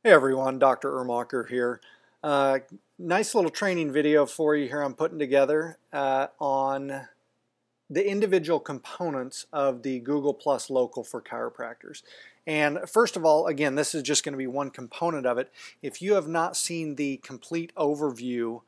Hey everyone, Dr. Uhrmacher here. Uh, nice little training video for you here I'm putting together on the individual components of the Google Plus Local for chiropractors. And first of all, again, this is just going to be one component of it. If you have not seen the complete overview,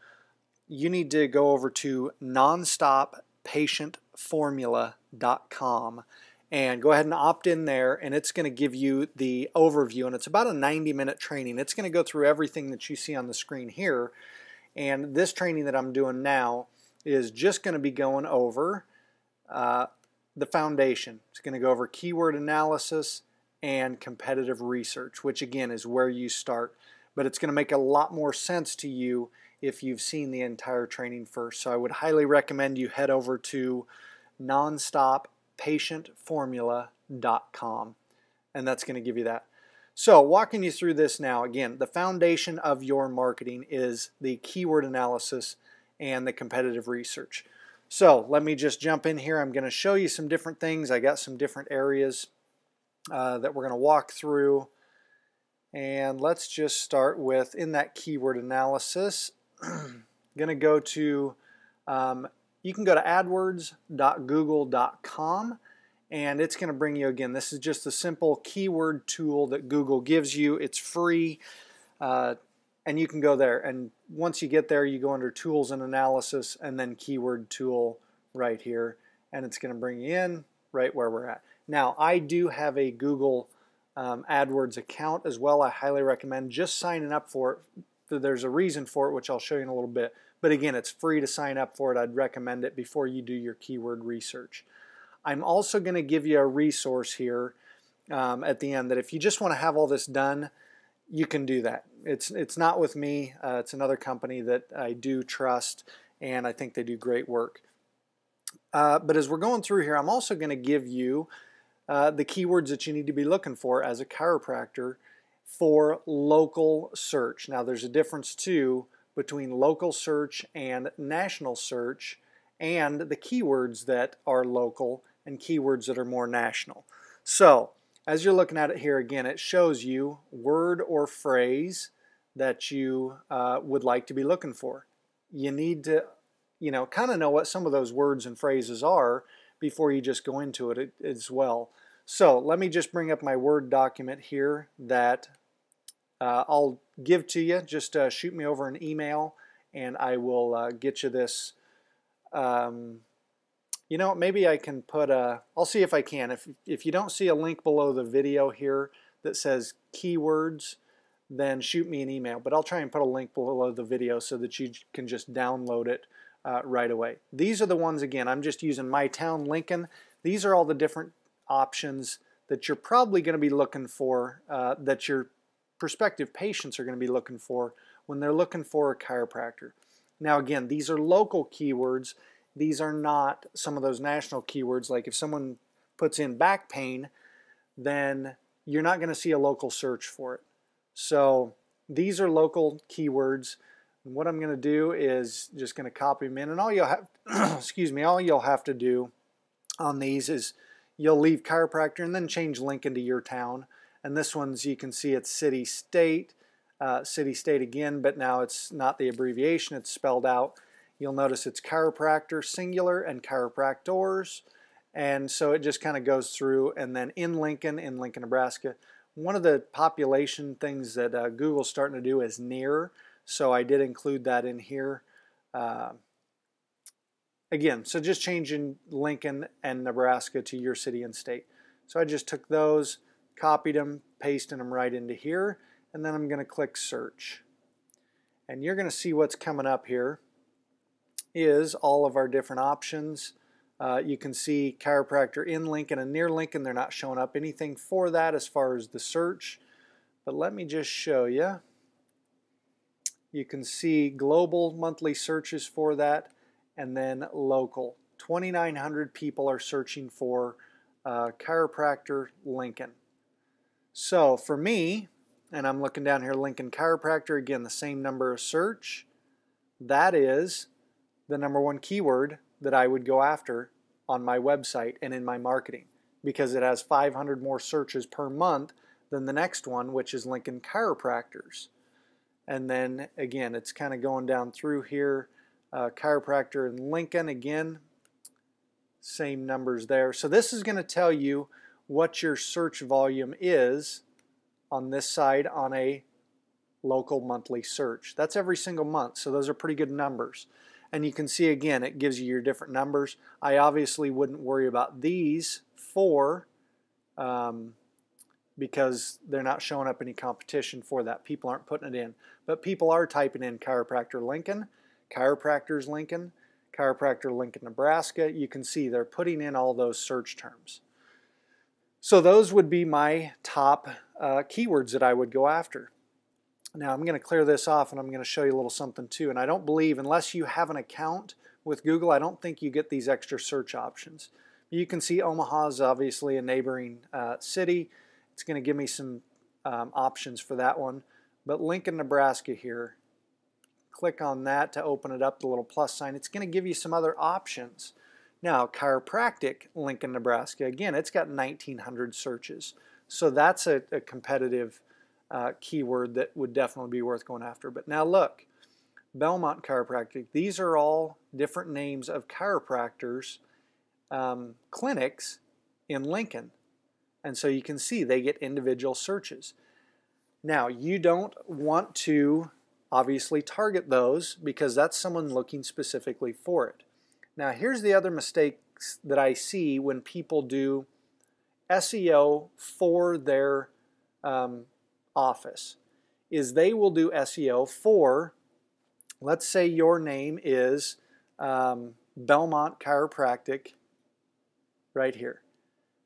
you need to go over to nonstoppatientformula.com and go ahead and opt in there, and it's going to give you the overview, and it's about a 90-minute training. It's going to go through everything that you see on the screen here, and this training that I'm doing now is just going to be going over the foundation. It's going to go over keyword analysis and competitive research, which again is where you start, but it's going to make a lot more sense to you if you've seen the entire training first. So I would highly recommend you head over to nonstoppatientformula.com, and that's going to give you that. So walking you through this now, again, the foundation of your marketing is the keyword analysis and the competitive research. So let me just jump in here. I'm going to show you some different things. I got some different areas that we're going to walk through, and let's just start with, in that keyword analysis, I'm going to go to you can go to adwords.google.com, and it's going to bring you, again, this is just a simple keyword tool that Google gives you. It's free, and you can go there. And once you get there, you go under Tools and Analysis, and then Keyword Tool right here, and it's going to bring you in right where we're at. Now, I do have a Google AdWords account as well. I highly recommend just signing up for it. There's a reason for it, which I'll show you in a little bit. But again, it's free to sign up for it. I'd recommend it before you do your keyword research. I'm also going to give you a resource here at the end that if you just want to have all this done, you can do that. It's not with me. It's another company that I do trust, and I think they do great work. But as we're going through here, I'm also going to give you the keywords that you need to be looking for as a chiropractor for local search. Now, there's a difference too between local search and national search, and the keywords that are local and keywords that are more national. So as you're looking at it here, again, it shows you word or phrase that you would like to be looking for. You need to, kind of know what some of those words and phrases are before you just go into it as well. So let me just bring up my Word document here that I'll give to you. Just shoot me over an email, and I will get you this. Maybe I can put a, I'll see if I can. If you don't see a link below the video here that says keywords, then shoot me an email. But I'll try and put a link below the video so that you can just download it right away. These are the ones, again, I'm just using my town, Lincoln. These are all the different options that you're probably going to be looking for, that your prospective patients are going to be looking for when they're looking for a chiropractor. Now again, these are local keywords. These are not some of those national keywords. Like if someone puts in back pain, then you're not going to see a local search for it. So these are local keywords. And what I'm going to do is just going to copy them in, and all you'll have excuse me, all you'll have to do on these is you'll leave chiropractor and then change Lincoln to your town. And this one's, you can see it's city state again, but now it's not the abbreviation, it's spelled out. You'll notice it's chiropractor singular and chiropractors, and so it just kind of goes through. And then in Lincoln, Nebraska, one of the population things that Google's starting to do is near, so I did include that in here. Again, so just changing Lincoln and Nebraska to your city and state. So I just took those, copied them, pasted them right into here, and then I'm going to click search. And you're going to see what's coming up here is all of our different options. You can see chiropractor in Lincoln and near Lincoln. They're not showing up anything for that as far as the search, but let me just show you. You can see global monthly searches for that, and then local. 2,900 people are searching for chiropractor Lincoln. So for me, and I'm looking down here, Lincoln chiropractor, again, the same number of search. That is the #1 keyword that I would go after on my website and in my marketing, because it has 500 more searches per month than the next one, which is Lincoln chiropractors. And then again, it's kind of going down through here. Chiropractor in Lincoln, again, same numbers there. So this is going to tell you what your search volume is on this side on a local monthly search. That's every single month, so those are pretty good numbers. And you can see again, it gives you your different numbers. I obviously wouldn't worry about these four because they're not showing up any competition for that. People aren't putting it in. But people are typing in chiropractor Lincoln, chiropractors Lincoln, chiropractor Lincoln, Nebraska. You can see they're putting in all those search terms. So those would be my top keywords that I would go after. Now I'm going to clear this off and I'm going to show you a little something too. And I don't believe, unless you have an account with Google, I don't think you get these extra search options. You can see Omaha is obviously a neighboring city. It's going to give me some options for that one. But Lincoln, Nebraska here, click on that to open it up, the little plus sign. It's going to give you some other options. Now, chiropractic, Lincoln, Nebraska, again, it's got 1,900 searches. So that's a competitive keyword that would definitely be worth going after. But now look, Belmont Chiropractic, these are all different names of chiropractors, clinics in Lincoln. And so you can see they get individual searches. Now, you don't want to obviously target those because that's someone looking specifically for it. Now, here's the other mistakes that I see when people do SEO for their office, is they will do SEO for, let's say your name is Belmont Chiropractic right here.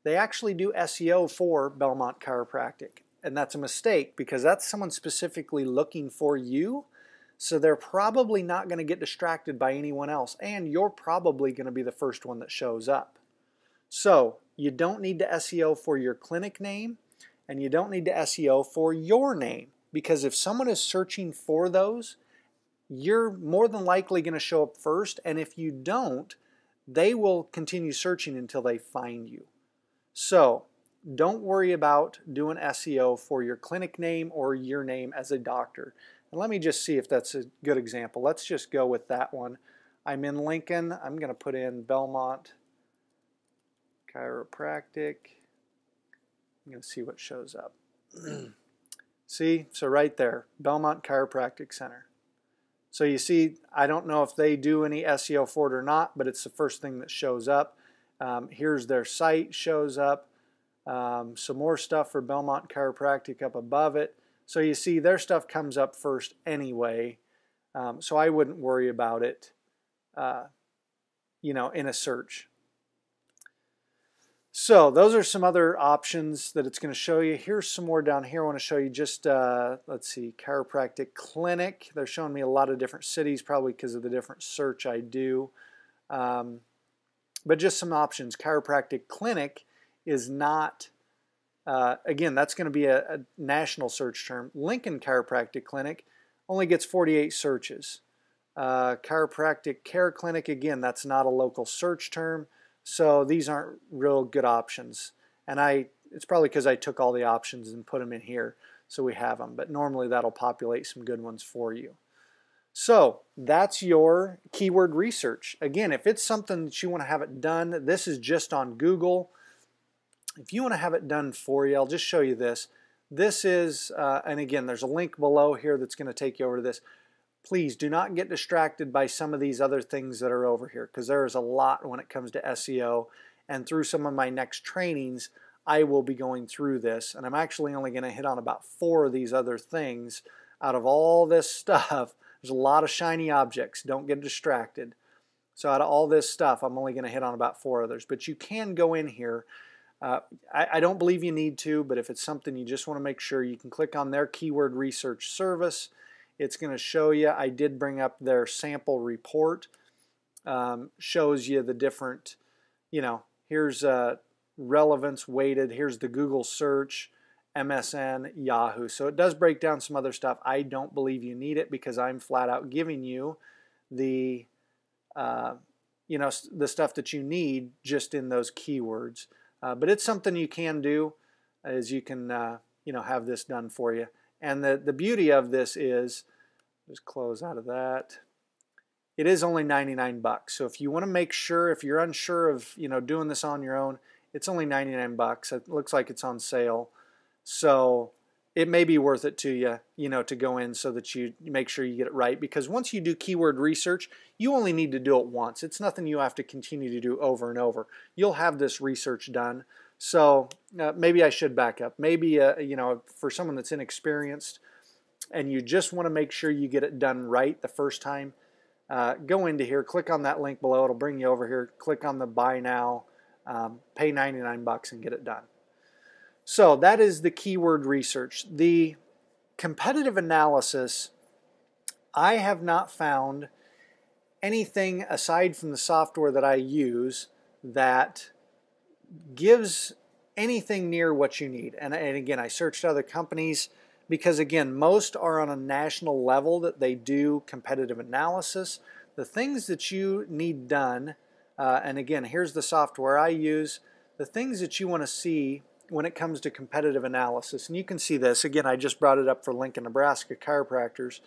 They actually do SEO for Belmont Chiropractic, and that's a mistake because that's someone specifically looking for you, so they're probably not going to get distracted by anyone else, and you're probably going to be the first one that shows up. So you don't need to SEO for your clinic name, and you don't need to SEO for your name, because if someone is searching for those, you're more than likely going to show up first, and if you don't, they will continue searching until they find you. So don't worry about doing SEO for your clinic name or your name as a doctor. And let me just see if that's a good example. Let's just go with that one. I'm in Lincoln. I'm going to put in Belmont Chiropractic. I'm going to see what shows up. See, so right there, Belmont Chiropractic Center. So you see, I don't know if they do any SEO for it or not, but it's the first thing that shows up. Here's their site shows up. Some more stuff for Belmont Chiropractic up above it. So you see their stuff comes up first anyway. So I wouldn't worry about it, you know, in a search. So those are some other options that it's going to show you. Here's some more down here. I want to show you just, let's see, chiropractic clinic. They're showing me a lot of different cities, probably because of the different search I do. But just some options. Chiropractic clinic is not, again, that's going to be a national search term. Lincoln Chiropractic Clinic only gets 48 searches. Chiropractic Care Clinic, again, that's not a local search term. So these aren't real good options. And it's probably because I took all the options and put them in here so we have them. But normally that'll populate some good ones for you. So that's your keyword research. Again, if it's something that you want to have it done, this is just on Google. If you want to have it done for you, I'll just show you this. This is, and again, there's a link below here that's going to take you over to this. Please do not get distracted by some of these other things that are over here, because there is a lot when it comes to SEO. And through some of my next trainings, I will be going through this. And I'm actually only going to hit on about 4 of these other things out of all this stuff. There's a lot of shiny objects. Don't get distracted. So out of all this stuff, I'm only going to hit on about 4 others. But you can go in here. I don't believe you need to, but if it's something you just want to make sure, you can click on their keyword research service. It's going to show you. I did bring up their sample report. Shows you the different, you know, here's relevance weighted. Here's the Google search, MSN, Yahoo. So it does break down some other stuff. I don't believe you need it because I'm flat out giving you the, you know, the stuff that you need just in those keywords. But it's something you can do, as you can have this done for you. And the beauty of this is, just close out of that. It is only 99 bucks. So if you want to make sure, if you're unsure of, doing this on your own, it's only 99 bucks. It looks like it's on sale. So it may be worth it to you, to go in so that you make sure you get it right. Because once you do keyword research, you only need to do it once. It's nothing you have to continue to do over and over. You'll have this research done. So maybe I should back up. Maybe, for someone that's inexperienced and you just want to make sure you get it done right the first time, go into here, click on that link below. It'll bring you over here. Click on the buy now, pay 99 bucks and get it done. So that is the keyword research. The competitive analysis, I have not found anything aside from the software that I use that gives anything near what you need. And again, I searched other companies because, again, most are on a national level that they do competitive analysis. The things that you need done, and again, here's the software I use, the things that you want to see when it comes to competitive analysis. And you can see this. Again, I just brought it up for Lincoln, Nebraska chiropractors.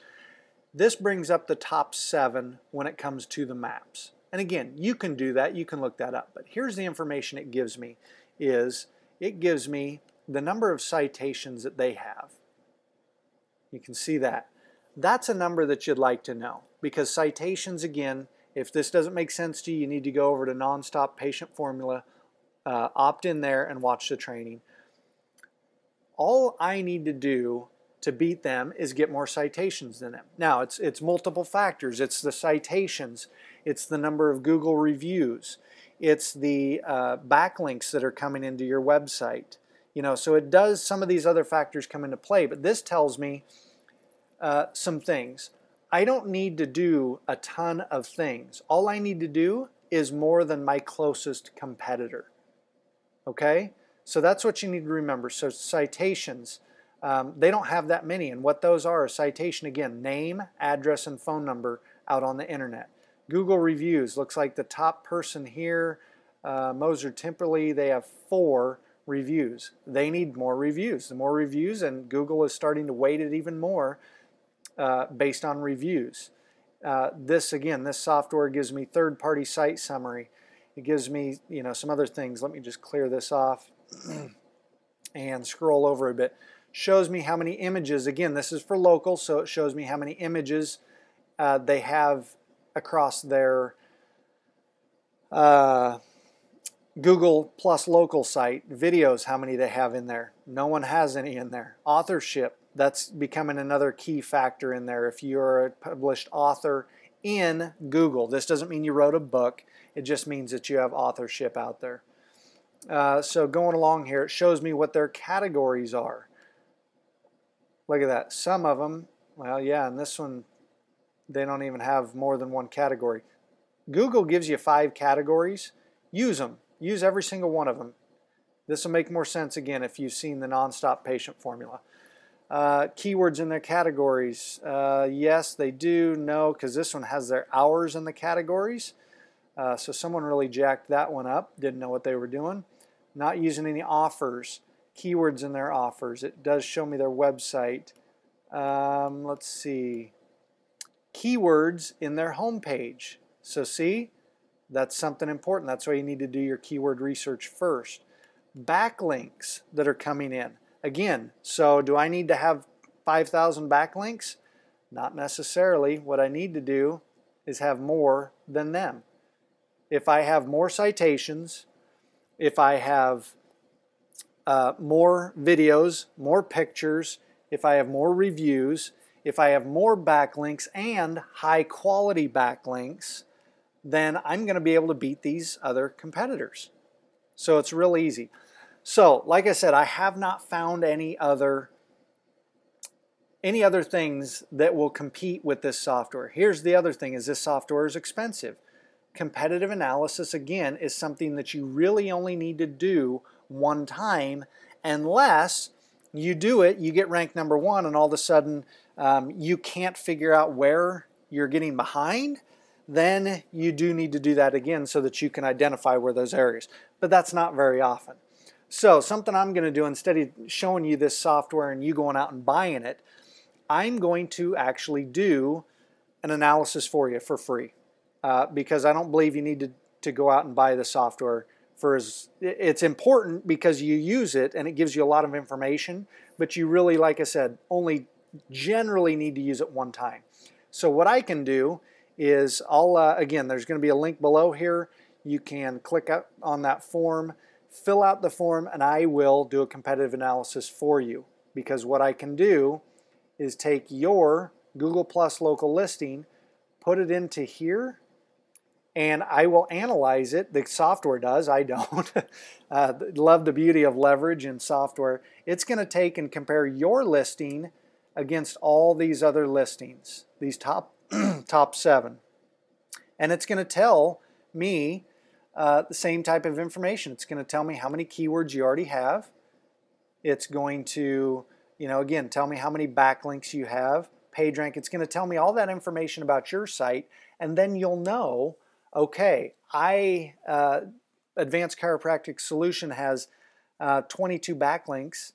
This brings up the top 7 when it comes to the maps. And again, you can do that. You can look that up. But here's the information it gives me is it gives me the number of citations that they have. You can see that. That's a number that you'd like to know because citations, again, if this doesn't make sense to you, you need to go over to Nonstop Patient Formula, opt in there and watch the training. All I need to do to beat them is get more citations than them. Now, it's multiple factors. It's the citations. It's the number of Google reviews. It's the backlinks that are coming into your website. So it does, some of these other factors come into play, but this tells me some things. I don't need to do a ton of things. All I need to do is more than my closest competitor. Okay? So that's what you need to remember. So citations, they don't have that many. And what those are, a citation, again, name, address, and phone number out on the internet. Google reviews, looks like the top person here, Moser Timperley, they have 4 reviews. They need more reviews. The more reviews, and Google is starting to weight it even more based on reviews. This software gives me third-party site summary. It gives me, some other things. Let me just clear this off and scroll over a bit. Shows me how many images. Again, this is for local, so it shows me how many images they have across their Google plus local site. Videos, how many they have in there. No one has any in there. Authorship, that's becoming another key factor in there. If you're a published author in Google, this doesn't mean you wrote a book. It just means that you have authorship out there. So going along here, it shows me what their categories are. Look at that. Some of them, well, yeah, and this one, they don't even have more than one category. Google gives you 5 categories. Use them. Use every single one of them. This will make more sense, again, if you've seen the Nonstop Patient Formula. Keywords in their categories. Yes, they do. No, because this one has their hours in the categories. So someone really jacked that one up. Didn't know what they were doing. Not using any offers. Keywords in their offers. It does show me their website. Let's see. Keywords in their homepage. So see, that's something important. That's why you need to do your keyword research first. Backlinks that are coming in. Again, so do I need to have 5,000 backlinks? Not necessarily. What I need to do is have more than them. If I have more citations, if I have more videos, more pictures, if I have more reviews, if I have more backlinks and high quality backlinks, then I'm going to be able to beat these other competitors. So it's real easy. So, like I said, I have not found any other things that will compete with this software. Here's the other thing, is this software is expensive. Competitive analysis, again, is something that you really only need to do one time, unless you do it, you get ranked number 1, and all of a sudden you can't figure out where you're getting behind. Then you do need to do that again so that you can identify where those areas. But that's not very often. So something I'm going to do, instead of showing you this software and you going out and buying it, I'm going to actually do an analysis for you for free, because I don't believe you need to go out and buy the software. It's important because you use it and it gives you a lot of information, but you really, like I said, only generally need to use it one time. So what I can do is again, there's going to be a link below here. You can click on that form, fill out the form, and I will do a competitive analysis for you, because what I can do is take your Google Plus local listing, put it into here, and I will analyze it. The software does, I don't. Love the beauty of leverage in software. It's going to take and compare your listing against all these other listings, these top 7. And it's going to tell me the same type of information. It's going to tell me how many keywords you already have. It's going to, again, tell me how many backlinks you have, page rank. It's going to tell me all that information about your site, and then you'll know, okay, Advanced Chiropractic Solution has 22 backlinks.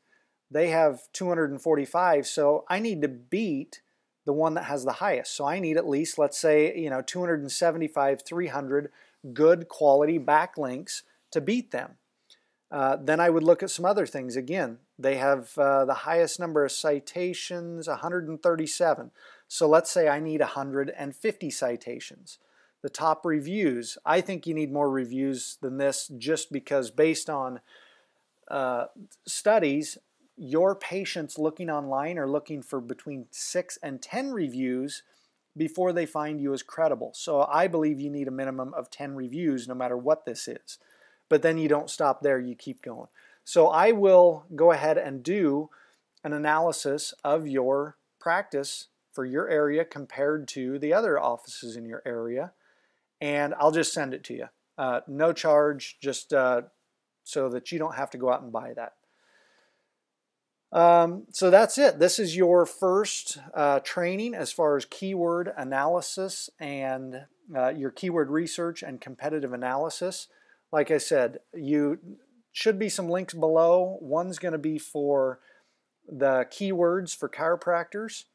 They have 245, so I need to beat the one that has the highest. So I need at least, let's say, 275, 300 good quality backlinks to beat them. Then I would look at some other things. Again, they have the highest number of citations, 137. So let's say I need 150 citations. The top reviews, I think you need more reviews than this, just because based on studies, your patients looking online are looking for between 6 and 10 reviews before they find you as credible. So I believe you need a minimum of 10 reviews no matter what this is. But then you don't stop there, you keep going. So I will go ahead and do an analysis of your practice for your area compared to the other offices in your area, and I'll just send it to you. No charge, just so that you don't have to go out and buy that. So that's it. This is your first training as far as keyword analysis and your keyword research and competitive analysis. Like I said, you should be some links below. One's going to be for the keywords for chiropractors.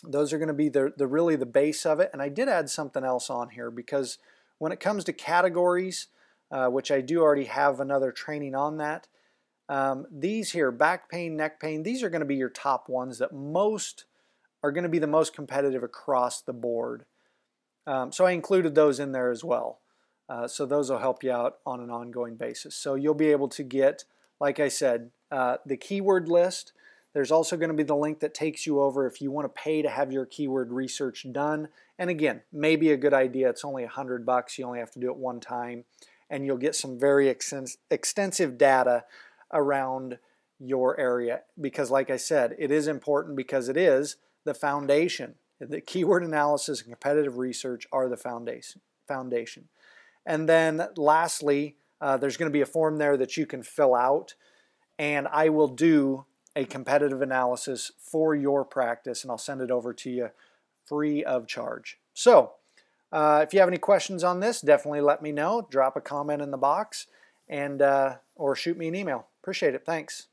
Those are going to be really the base of it. And I did add something else on here, because when it comes to categories, which I do already have another training on that, these here, back pain, neck pain, these are going to be your top ones that are going to be the most competitive across the board. So I included those in there as well. So those will help you out on an ongoing basis. So you'll be able to get, like I said, the keyword list. There's also going to be the link that takes you over if you want to pay to have your keyword research done. And again, maybe a good idea. It's only $100. You only have to do it one time, and you'll get some very extensive data around your area, because like I said, it is important, because it is the foundation. The keyword analysis and competitive research are the foundation. And then lastly, there's going to be a form there that you can fill out, and I will do a competitive analysis for your practice, and I'll send it over to you free of charge. So if you have any questions on this, definitely let me know. Drop a comment in the box, and or shoot me an email. Appreciate it. Thanks.